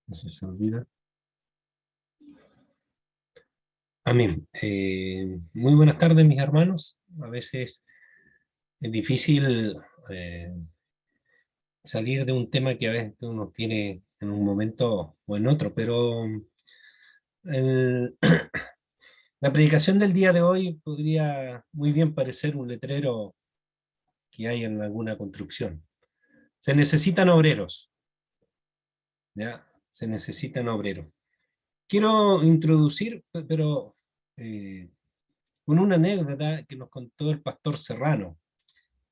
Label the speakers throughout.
Speaker 1: No sé si se olvida. Amén. Muy buenas tardes, mis hermanos. A veces es difícil salir de un tema que a veces uno tiene en un momento o en otro, pero el- la predicación del día de hoy podría muy bien parecer un letrero que hay en alguna construcción. Se necesitan obreros, ¿ya? Se necesitan obreros. Quiero introducir, pero con una anécdota que nos contó el pastor Serrano,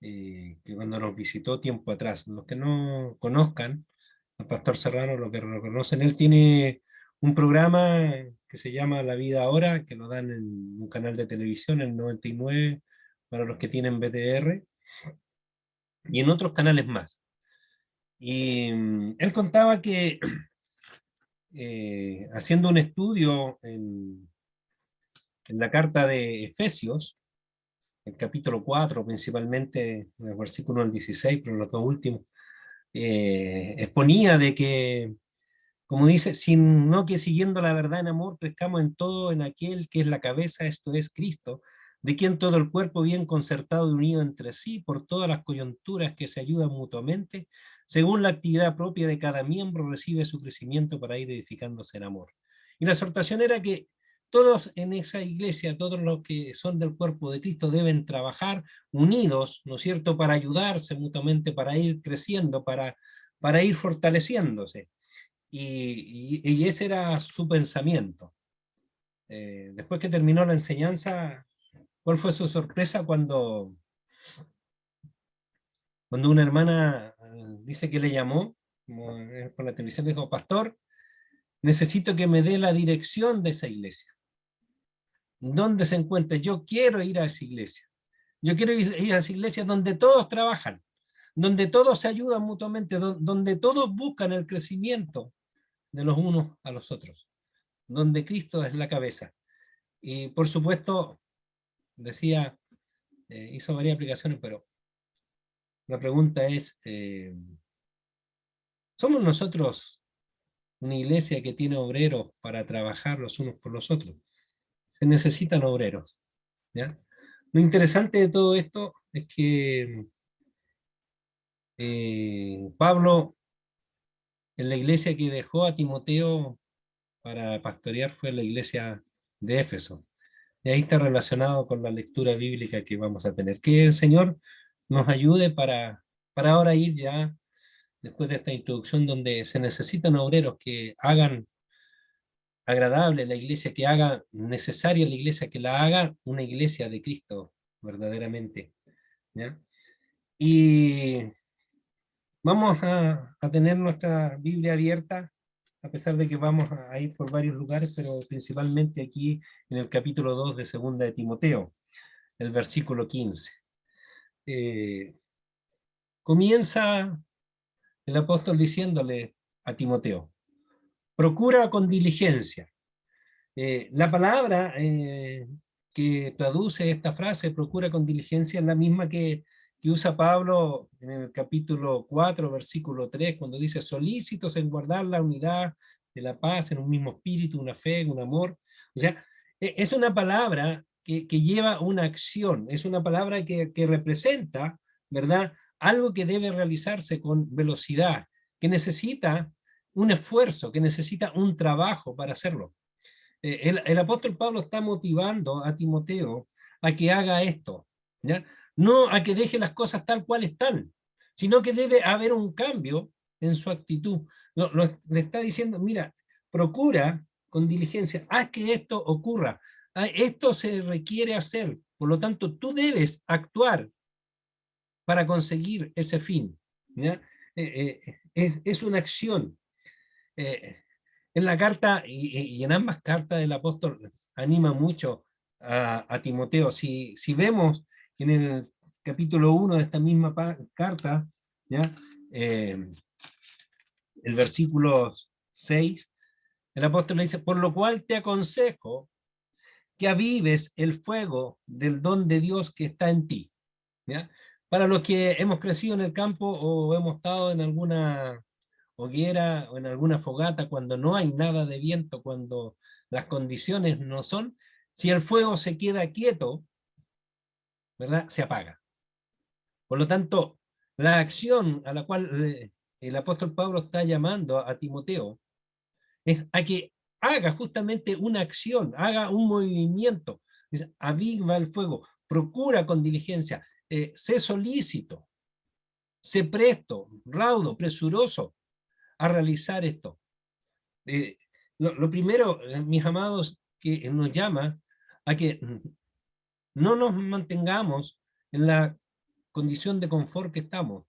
Speaker 1: que cuando nos visitó tiempo atrás. Los que no conozcan al pastor Serrano, los que lo conocen, él tiene un programa que se llama La Vida Ahora, que lo dan en un canal de televisión, el 99, para los que tienen BTR, y en otros canales más. Y él contaba que haciendo un estudio en la carta de Efesios, el capítulo 4 principalmente, el versículo al 16, pero los dos últimos, exponía de que, como dice, sino que siguiendo la verdad en amor, crezcamos en todo en aquel que es la cabeza, esto es Cristo, de quien todo el cuerpo bien concertado y unido entre sí por todas las coyunturas que se ayudan mutuamente, según la actividad propia de cada miembro, recibe su crecimiento para ir edificándose en amor. Y la exhortación era que todos en esa iglesia, todos los que son del cuerpo de Cristo deben trabajar unidos, ¿no es cierto?, para ayudarse mutuamente, para ir creciendo, para ir fortaleciéndose. Y ese era su pensamiento. Después que terminó la enseñanza, ¿cuál fue su sorpresa cuando una hermana dice que le llamó como, por la televisión? Dijo: pastor, necesito que me dé la dirección de esa iglesia. ¿Dónde se encuentra? Yo quiero ir a esa iglesia. Yo quiero ir a esa iglesia donde todos trabajan, donde todos se ayudan mutuamente, donde todos buscan el crecimiento de los unos a los otros, donde Cristo es la cabeza. Y por supuesto, decía, hizo varias aplicaciones, pero la pregunta es, ¿somos nosotros una iglesia que tiene obreros para trabajar los unos por los otros? Se necesitan obreros, ¿ya? Lo interesante de todo esto es que Pablo, en la iglesia que dejó a Timoteo para pastorear, fue la iglesia de Éfeso. Y ahí está relacionado con la lectura bíblica que vamos a tener. Que el Señor nos ayude para ahora ir ya, después de esta introducción, donde se necesitan obreros que hagan agradable la iglesia, que haga necesaria la iglesia, que la haga una iglesia de Cristo, verdaderamente, ¿ya? Y vamos a tener nuestra Biblia abierta, a pesar de que vamos a ir por varios lugares, pero principalmente aquí en el capítulo 2 de Segunda de Timoteo, el versículo 15. Eh, Comienza el apóstol diciéndole a Timoteo: procura con diligencia. La palabra que traduce esta frase, procura con diligencia, es la misma que usa Pablo en el capítulo 4, versículo 3, cuando dice: solícitos en guardar la unidad de la paz en un mismo espíritu, una fe, un amor. O sea, es una palabra que lleva una acción, es una palabra que representa, ¿verdad?, algo que debe realizarse con velocidad, que necesita un esfuerzo, que necesita un trabajo para hacerlo. El apóstol Pablo está motivando a Timoteo a que haga esto, ¿ya? No a que deje las cosas tal cual están, sino que debe haber un cambio en su actitud. Le está diciendo: mira, procura con diligencia, haz que esto ocurra. Esto se requiere hacer, por lo tanto, tú debes actuar para conseguir ese fin, ¿ya? Es una acción. Eh, en la carta y en ambas cartas el apóstol anima mucho a Timoteo. Si vemos en el capítulo 1 de esta misma carta, ¿ya? Eh, el versículo 6, el apóstol le dice: por lo cual te aconsejo que avives el fuego del don de Dios que está en ti, ¿ya? Para los que hemos crecido en el campo o hemos estado en alguna hoguera o en alguna fogata cuando no hay nada de viento, cuando las condiciones no son, si el fuego se queda quieto, ¿verdad? Se apaga. Por lo tanto, la acción a la cual el apóstol Pablo está llamando a Timoteo es a que haga justamente una acción, haga un movimiento, aviva el fuego, procura con diligencia, sé solícito, sé presto, raudo, presuroso a realizar esto. Lo primero, mis amados, que nos llama a que no nos mantengamos en la condición de confort que estamos,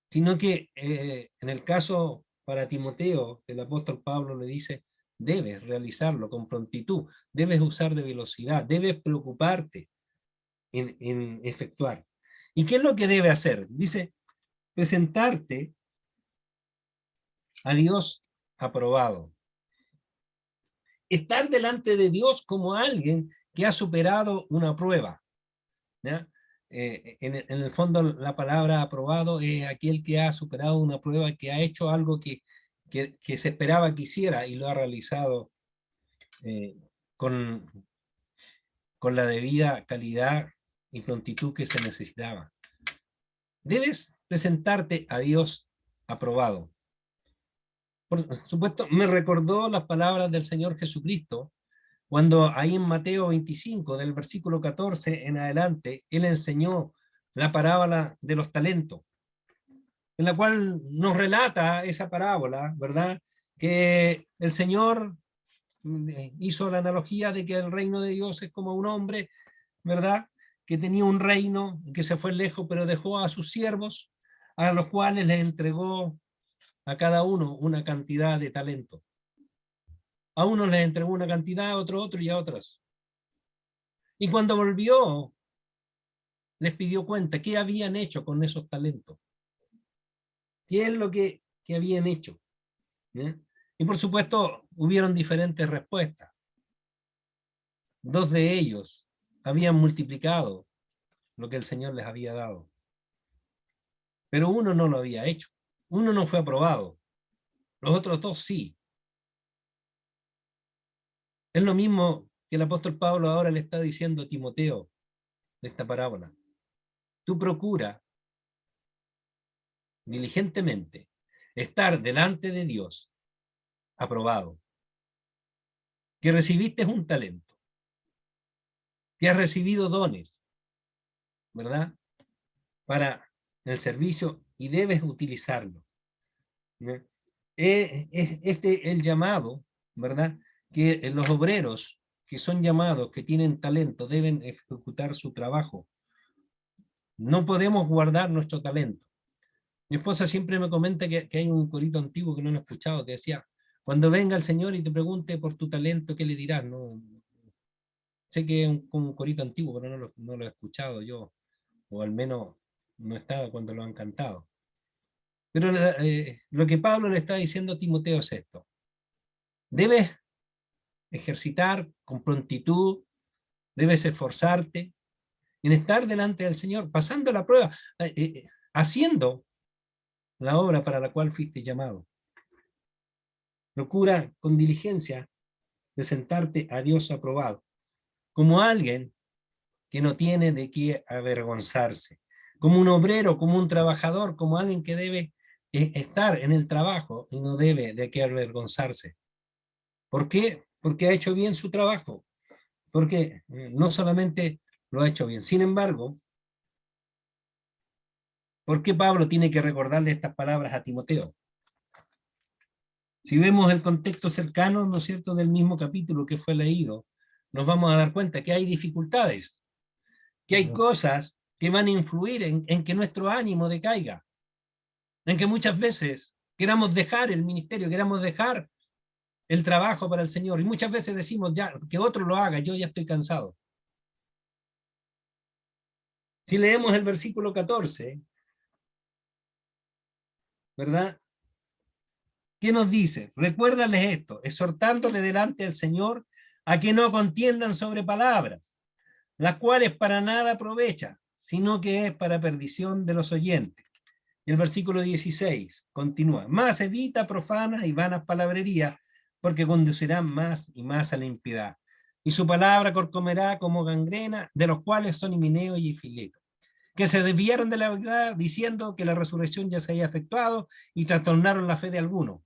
Speaker 1: sino que en el caso para Timoteo, el apóstol Pablo le dice, debes realizarlo con prontitud, debes usar de velocidad, debes preocuparte en efectuar. ¿Y qué es lo que debe hacer? Dice, presentarte a Dios aprobado. Estar delante de Dios como alguien que ha superado una prueba, ¿ya? En el fondo la palabra aprobado es aquel que ha superado una prueba, que ha hecho algo que se esperaba que hiciera y lo ha realizado eh, con, con la debida calidad y prontitud que se necesitaba. Debes presentarte a Dios aprobado. Por supuesto, me recordó las palabras del Señor Jesucristo, cuando ahí en Mateo 25, del versículo 14 en adelante, Él enseñó la parábola de los talentos, en la cual nos relata esa parábola, ¿verdad? Que el Señor hizo la analogía de que el reino de Dios es como un hombre, ¿verdad? Que tenía un reino, que se fue lejos, pero dejó a sus siervos, a los cuales les entregó a cada uno una cantidad de talento. A unos les entregó una cantidad, a otro y a otras. Y cuando volvió, les pidió cuenta qué habían hecho con esos talentos. ¿Qué es lo que habían hecho? ¿Eh? Y por supuesto, hubieron diferentes respuestas. Dos de ellos habían multiplicado lo que el Señor les había dado. Pero uno no lo había hecho. Uno no fue aprobado. Los otros dos sí. Es lo mismo que el apóstol Pablo ahora le está diciendo a Timoteo de esta parábola. Tú procura diligentemente estar delante de Dios aprobado. Que recibiste un talento, que has recibido dones, ¿verdad? Para el servicio y debes utilizarlo. ¿No? Este el llamado, ¿verdad? Que los obreros que son llamados, que tienen talento, deben ejecutar su trabajo. No podemos guardar nuestro talento. Mi esposa siempre me comenta que hay un corito antiguo que no lo he escuchado, que decía, cuando venga el Señor y te pregunte por tu talento, ¿qué le dirás? No, sé que es un corito antiguo, pero no lo he escuchado yo, o al menos no estaba cuando lo han cantado. Pero lo que Pablo le está diciendo a Timoteo es esto. Debes ejercitar con prontitud, debes esforzarte en estar delante del Señor, pasando la prueba, haciendo la obra para la cual fuiste llamado. Procura con diligencia presentarte a Dios aprobado, como alguien que no tiene de qué avergonzarse, como un obrero, como un trabajador, como alguien que debe estar en el trabajo y no debe de qué avergonzarse. ¿Por qué? Porque ha hecho bien su trabajo, porque no solamente lo ha hecho bien. Sin embargo, ¿por qué Pablo tiene que recordarle estas palabras a Timoteo? Si vemos el contexto cercano, ¿no es cierto?, del mismo capítulo que fue leído, nos vamos a dar cuenta que hay dificultades, que hay cosas que van a influir en que nuestro ánimo decaiga, en que muchas veces queramos dejar el ministerio, queramos dejar el trabajo para el Señor, y muchas veces decimos, ya, que otro lo haga, yo ya estoy cansado. Si leemos el versículo 14, ¿verdad? ¿Qué nos dice? Recuérdales esto, exhortándole delante del Señor a que no contiendan sobre palabras, las cuales para nada aprovechan, sino que es para perdición de los oyentes. Y el versículo 16 continúa, más evita profanas y vanas palabrerías, porque conducirán más y más a la impiedad. Y su palabra corcomerá como gangrena, de los cuales son Himeneo y Fileto, que se desviaron de la verdad diciendo que la resurrección ya se había efectuado y trastornaron la fe de algunos.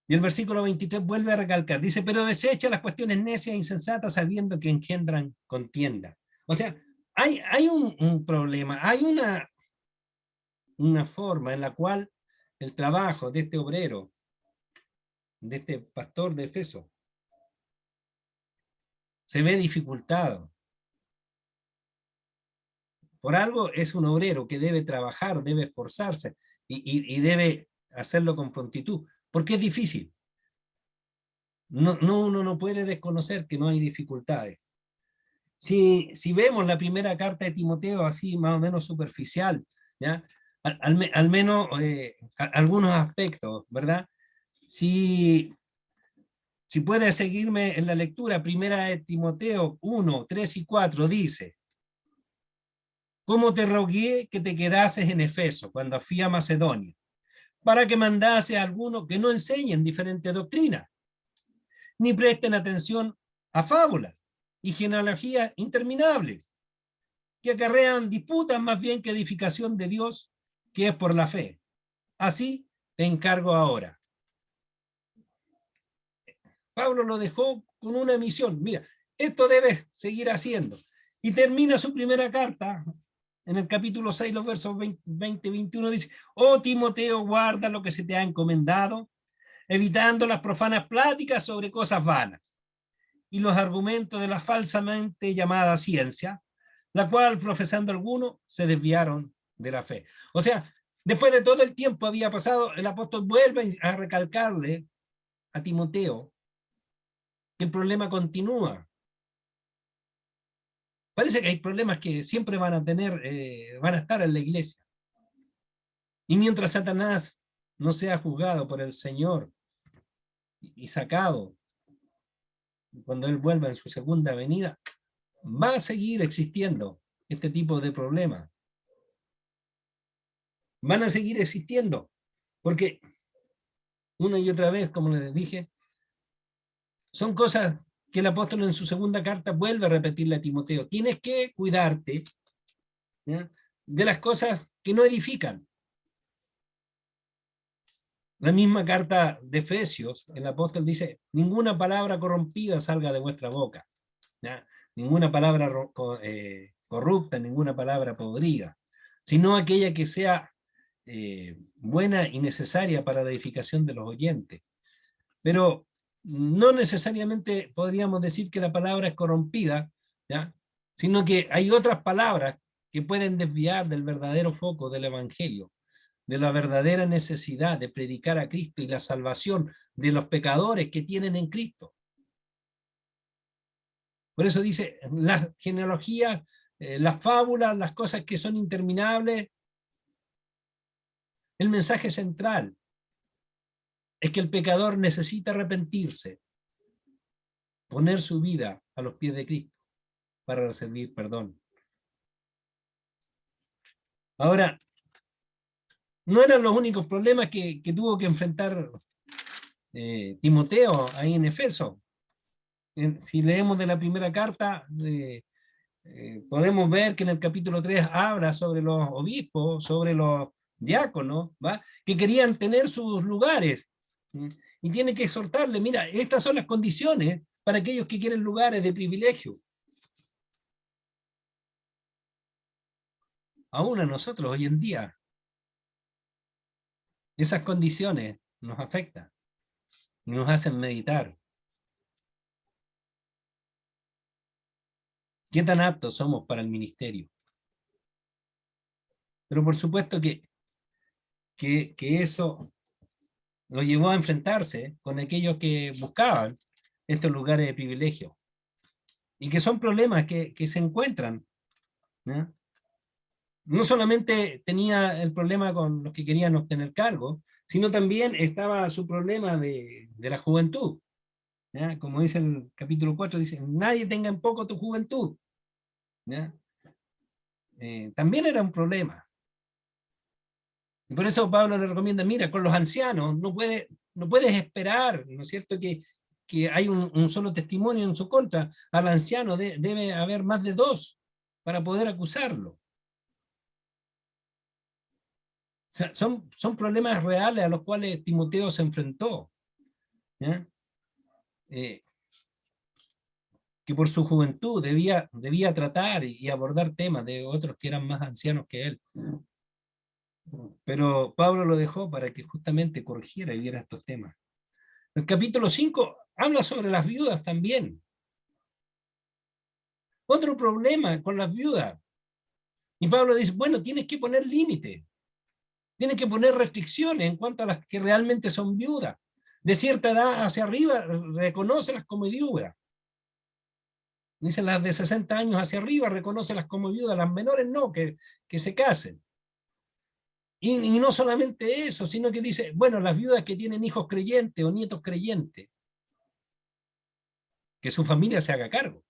Speaker 1: Y el versículo 23 vuelve a recalcar, dice, pero desecha las cuestiones necias e insensatas sabiendo que engendran contienda. O sea, hay un problema, hay una forma en la cual el trabajo de este obrero, de este pastor de Efeso, se ve dificultado. Por algo es un obrero que debe trabajar, debe esforzarse y debe hacerlo con prontitud, porque es difícil. Uno no puede desconocer que no hay dificultades. Si vemos la primera carta de Timoteo así más o menos superficial, ¿ya? Al menos algunos aspectos, ¿verdad? Si puedes seguirme en la lectura, primera de Timoteo 1, 3 y 4 dice, ¿cómo te rogué que te quedases en Efeso cuando fui a Macedonia? Para que mandase a algunos que no enseñen diferentes doctrinas, ni presten atención a fábulas y genealogías interminables, que acarrean disputas más bien que edificación de Dios, que es por la fe. Así te encargo ahora. Pablo lo dejó con una misión. Mira, esto debes seguir haciendo. Y termina su primera carta, en el capítulo 6, los versos 20-21, dice, oh Timoteo, guarda lo que se te ha encomendado, evitando las profanas pláticas sobre cosas vanas y los argumentos de la falsamente llamada ciencia, la cual, profesando algunos, se desviaron de la fe. O sea, después de todo el tiempo había pasado, el apóstol vuelve a recalcarle a Timoteo que el problema continúa. Parece que hay problemas que siempre van a tener, van a estar en la iglesia. Y mientras Satanás no sea juzgado por el Señor y sacado, cuando Él vuelva en su segunda venida, va a seguir existiendo este tipo de problemas. Van a seguir existiendo, porque una y otra vez, como les dije, son cosas que el apóstol en su segunda carta vuelve a repetirle a Timoteo. Tienes que cuidarte, ¿ya?, de las cosas que no edifican. La misma carta de Efesios, el apóstol dice, ninguna palabra corrompida salga de vuestra boca, ¿ya?, ninguna palabra corrupta, ninguna palabra podrida, sino aquella que sea buena y necesaria para la edificación de los oyentes. Pero no necesariamente podríamos decir que la palabra es corrompida, ¿ya?, sino que hay otras palabras que pueden desviar del verdadero foco del Evangelio, de la verdadera necesidad de predicar a Cristo y la salvación de los pecadores que tienen en Cristo. Por eso dice, las genealogías, las fábulas, las cosas que son interminables, el mensaje central es que el pecador necesita arrepentirse, poner su vida a los pies de Cristo para recibir perdón. Ahora, no eran los únicos problemas que tuvo que enfrentar Timoteo ahí en Efeso. Si leemos de la primera carta, podemos ver que en el capítulo 3 habla sobre los obispos, sobre los diáconos, ¿va?, que querían tener sus lugares. Y tiene que exhortarle, mira, estas son las condiciones para aquellos que quieren lugares de privilegio. Aún a nosotros hoy en día, esas condiciones nos afectan, nos hacen meditar. ¿Qué tan aptos somos para el ministerio? Pero por supuesto que eso lo llevó a enfrentarse con aquellos que buscaban estos lugares de privilegio. Y que son problemas que se encuentran, ¿no? No solamente tenía el problema con los que querían obtener cargos, sino también estaba su problema de la juventud, ¿ya? Como dice el capítulo 4, dice, nadie tenga en poco tu juventud, ¿ya? También era un problema. Y por eso Pablo le recomienda, mira, con los ancianos no puedes esperar, ¿no es cierto?, que hay un solo testimonio en su contra. Al anciano debe haber más de dos para poder acusarlo. O sea, son problemas reales a los cuales Timoteo se enfrentó, ¿ya? Que por su juventud debía tratar y abordar temas de otros que eran más ancianos que él. Pero Pablo lo dejó para que justamente corrigiera y viera estos temas. El capítulo 5 habla sobre las viudas también. Otro problema con las viudas. Y Pablo dice, bueno, tienes que poner límites, tienes que poner restricciones en cuanto a las que realmente son viudas. De cierta edad hacia arriba, reconócelas como viudas. Dicen las de 60 años hacia arriba, reconócelas como viudas, las menores no, que se casen. Y no solamente eso, sino que dice, bueno, las viudas que tienen hijos creyentes o nietos creyentes, que su familia se haga cargo.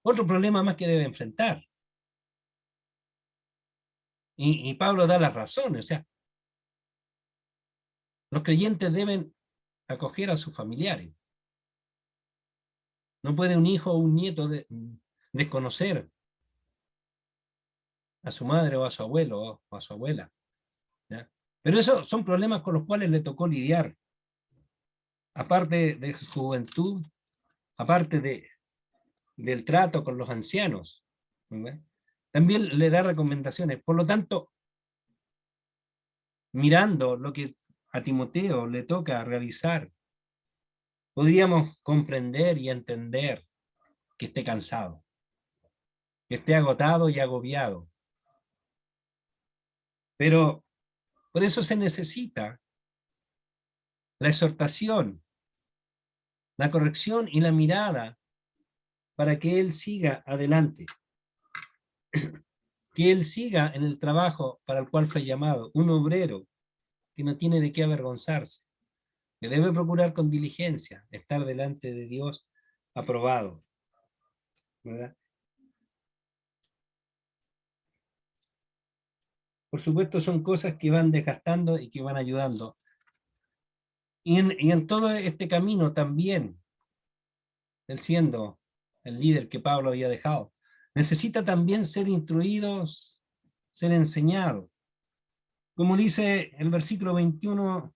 Speaker 1: Otro problema más que debe enfrentar. Y Pablo da las razones, o sea, los creyentes deben acoger a sus familiares. No puede un hijo o un nieto desconocer a su madre o a su abuelo o a su abuela, ¿ya? Pero esos son problemas con los cuales le tocó lidiar. Aparte de su juventud, aparte del trato con los ancianos, ¿verdad? También le da recomendaciones. Por lo tanto, mirando lo que a Timoteo le toca realizar, podríamos comprender y entender que esté cansado, que esté agotado y agobiado. Pero por eso se necesita la exhortación, la corrección y la mirada para que él siga adelante, que él siga en el trabajo para el cual fue llamado, un obrero que no tiene de qué avergonzarse, que debe procurar con diligencia estar delante de Dios aprobado, ¿verdad? Por supuesto son cosas que van desgastando y que van ayudando. Y en todo este camino también, él siendo el líder que Pablo había dejado, necesita también ser instruidos, ser enseñado. Como dice el versículo 21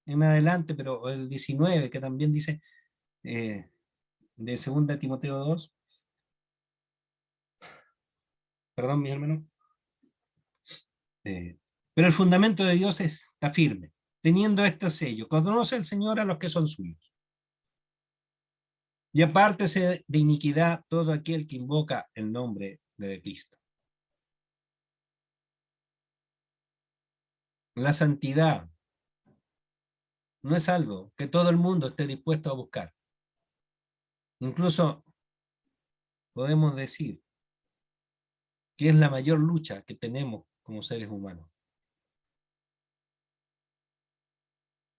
Speaker 1: en adelante, pero el 19, que también dice de 2 Timoteo 2, perdón, mi hermano, pero el fundamento de Dios está firme, teniendo este sello: conoce el Señor a los que son suyos. Y apártese de iniquidad todo aquel que invoca el nombre de Cristo. La santidad no es algo que todo el mundo esté dispuesto a buscar. Incluso podemos decir que es la mayor lucha que tenemos como seres humanos.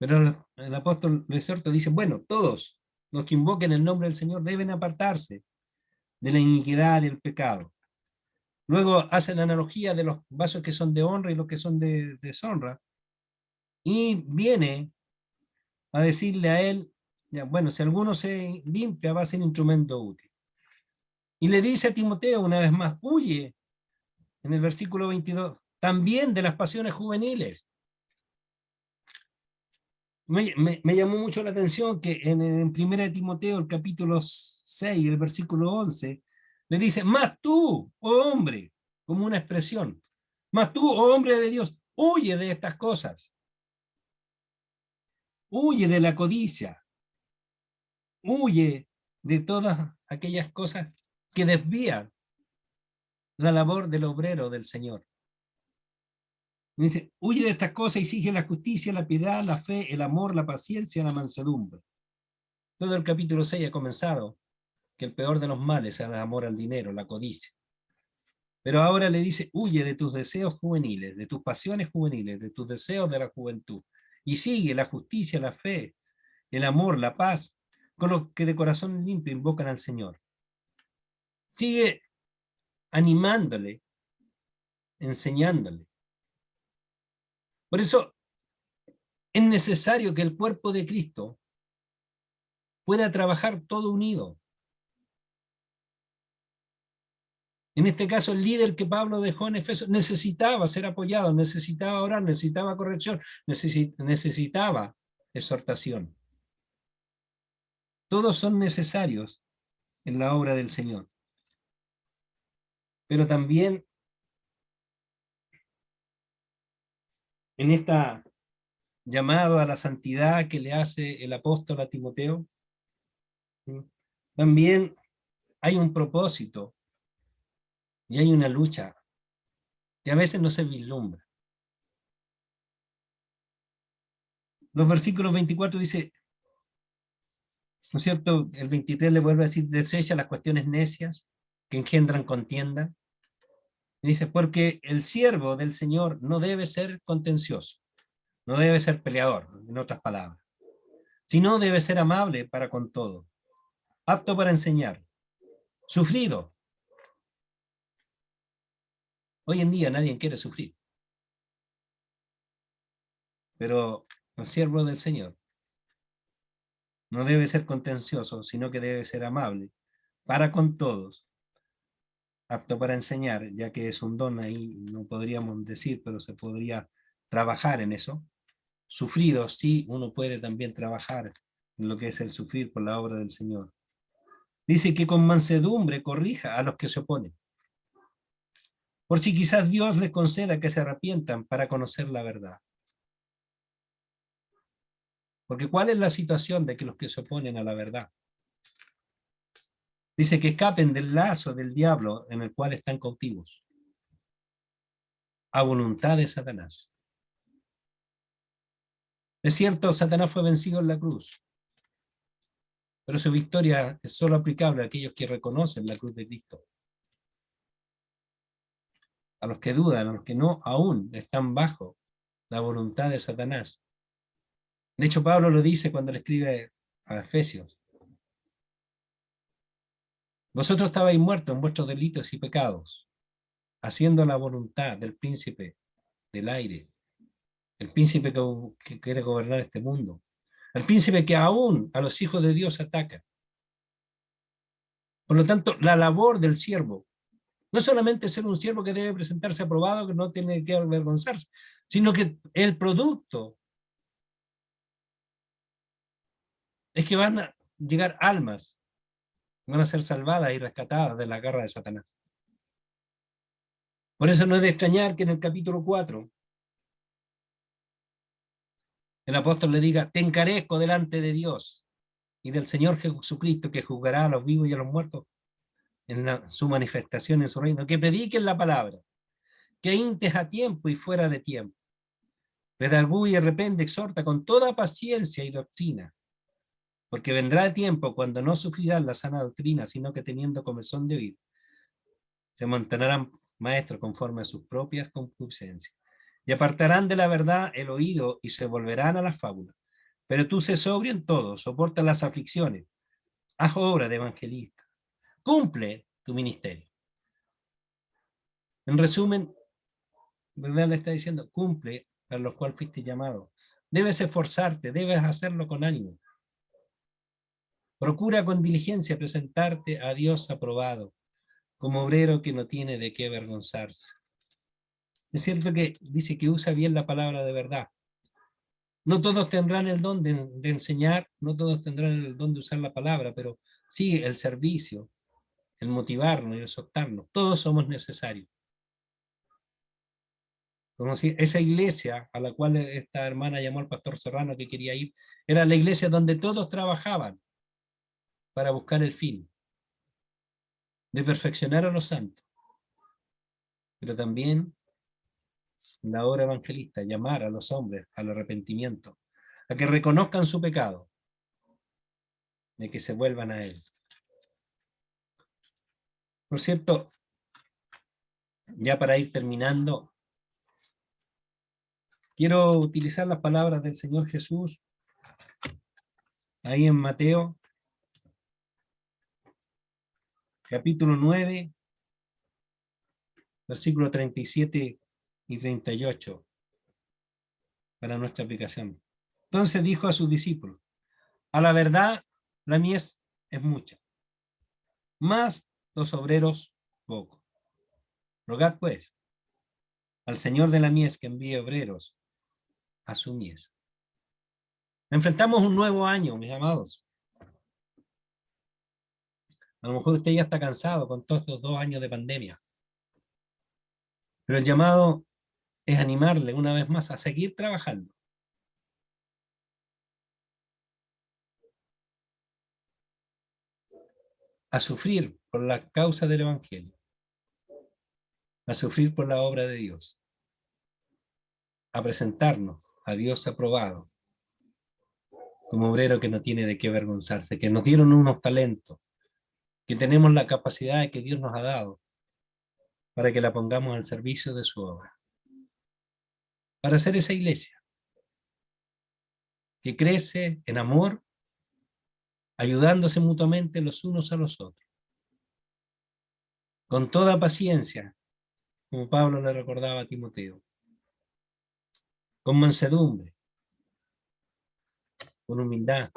Speaker 1: Pero el apóstol le exhorta, dice, bueno, todos los que invoquen el nombre del Señor deben apartarse de la iniquidad y el pecado. Luego hace la analogía de los vasos que son de honra y los que son de deshonra. Y viene a decirle a él, ya, bueno, si alguno se limpia va a ser instrumento útil. Y le dice a Timoteo una vez más, huye, en el versículo 22, también de las pasiones juveniles. Me llamó mucho la atención que en 1 Timoteo, el capítulo 6, el versículo 11, le dice, más tú, oh hombre, como una expresión, más tú, oh hombre de Dios, huye de estas cosas, huye de la codicia, huye de todas aquellas cosas que desvían la labor del obrero del Señor. Dice, huye de estas cosas y sigue la justicia, la piedad, la fe, el amor, la paciencia, la mansedumbre. Todo el capítulo 6 ha comenzado que el peor de los males es el amor al dinero, la codicia. Pero ahora le dice, huye de tus deseos juveniles, de tus pasiones juveniles, de tus deseos de la juventud, y sigue la justicia, la fe, el amor, la paz, con los que de corazón limpio invocan al Señor. Sigue animándole, enseñándole. Por eso es necesario que el cuerpo de Cristo pueda trabajar todo unido. En este caso, el líder que Pablo dejó en Efeso necesitaba ser apoyado, necesitaba orar, necesitaba corrección, necesitaba exhortación. Todos son necesarios en la obra del Señor. Pero también en esta llamado a la santidad que le hace el apóstol a Timoteo, también hay un propósito y hay una lucha que a veces no se vislumbra. Los versículos 24 dice, ¿no es cierto? El 23 le vuelve a decir, desecha las cuestiones necias que engendran contienda. Y dice, porque el siervo del Señor no debe ser contencioso, no debe ser peleador, en otras palabras, sino debe ser amable para con todo, apto para enseñar, sufrido. Hoy en día nadie quiere sufrir, pero el siervo del Señor no debe ser contencioso, sino que debe ser amable para con todos, apto para enseñar, ya que es un don ahí, no podríamos decir, pero se podría trabajar en eso. Sufrido, sí, uno puede también trabajar en lo que es el sufrir por la obra del Señor. Dice que con mansedumbre corrija a los que se oponen, por si quizás Dios les conceda que se arrepientan para conocer la verdad. Porque ¿cuál es la situación de que los que se oponen a la verdad? Dice que escapen del lazo del diablo en el cual están cautivos, a voluntad de Satanás. Es cierto, Satanás fue vencido en la cruz, pero su victoria es solo aplicable a aquellos que reconocen la cruz de Cristo. A los que dudan, a los que no aún están bajo la voluntad de Satanás. De hecho, Pablo lo dice cuando le escribe a Efesios. Vosotros estabais muertos en vuestros delitos y pecados, haciendo la voluntad del príncipe del aire, el príncipe que quiere gobernar este mundo, el príncipe que aún a los hijos de Dios ataca. Por lo tanto, la labor del siervo no es solamente ser un siervo que debe presentarse aprobado, que no tiene que avergonzarse, sino que el producto es que van a llegar almas, van a ser salvadas y rescatadas de la garra de Satanás. Por eso no es de extrañar que en el capítulo 4 el apóstol le diga, te encarezco delante de Dios y del Señor Jesucristo, que juzgará a los vivos y a los muertos en su manifestación en su reino, que prediquen la palabra, que intes a tiempo y fuera de tiempo, redarguye y repende, exhorta con toda paciencia y doctrina, porque vendrá el tiempo cuando no sufrirán la sana doctrina, sino que teniendo comezón de oír, se montarán maestros conforme a sus propias concupiscencias, y apartarán de la verdad el oído y se volverán a las fábulas. Pero tú sé sobrio en todo, soporta las aflicciones, haz obra de evangelista, cumple tu ministerio. En resumen, ¿verdad? Le está diciendo, cumple para los cuales fuiste llamado. Debes esforzarte, debes hacerlo con ánimo. Procura con diligencia presentarte a Dios aprobado, como obrero que no tiene de qué avergonzarse. Es cierto que dice que usa bien la palabra de verdad. No todos tendrán el don de enseñar, no todos tendrán el don de usar la palabra, pero sí el servicio, el motivarnos y el exhortarnos. Todos somos necesarios. Como si esa iglesia a la cual esta hermana llamó al pastor Serrano que quería ir, era la iglesia donde todos trabajaban para buscar el fin de perfeccionar a los santos, pero también la obra evangelista, llamar a los hombres al arrepentimiento, a que reconozcan su pecado, de que se vuelvan a él. Por cierto, ya para ir terminando, quiero utilizar las palabras del Señor Jesús ahí en Mateo, capítulo 9, versículo 37 y 38. para nuestra aplicación. Entonces dijo a sus discípulos, a la verdad, la mies es mucha, mas los obreros pocos. Rogad pues al Señor de la mies que envíe obreros a su mies. Enfrentamos un nuevo año, mis amados. A lo mejor usted ya está cansado con todos estos 2 años de pandemia, pero el llamado es animarle una vez más a seguir trabajando, a sufrir por la causa del Evangelio, a sufrir por la obra de Dios, a presentarnos a Dios aprobado, como obrero que no tiene de qué avergonzarse, que nos dieron unos talentos, que tenemos la capacidad que Dios nos ha dado para que la pongamos al servicio de su obra, para hacer esa iglesia que crece en amor, ayudándose mutuamente los unos a los otros, con toda paciencia, como Pablo le recordaba a Timoteo, con mansedumbre, con humildad,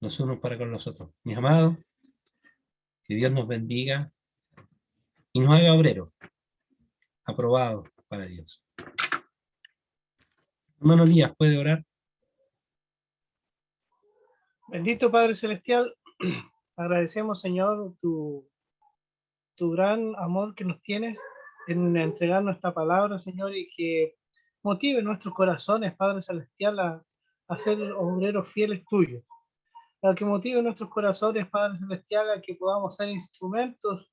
Speaker 1: los unos para con los otros. Mis amados, que Dios nos bendiga y nos haga obreros, aprobados para Dios. Hermano Elías, ¿puede orar?
Speaker 2: Bendito Padre Celestial, agradecemos, Señor, tu gran amor que nos tienes en entregarnos esta palabra, Señor, y que motive nuestros corazones, Padre Celestial, a ser obreros fieles tuyos. A que motive nuestros corazones, Padre Celestial, a que podamos ser instrumentos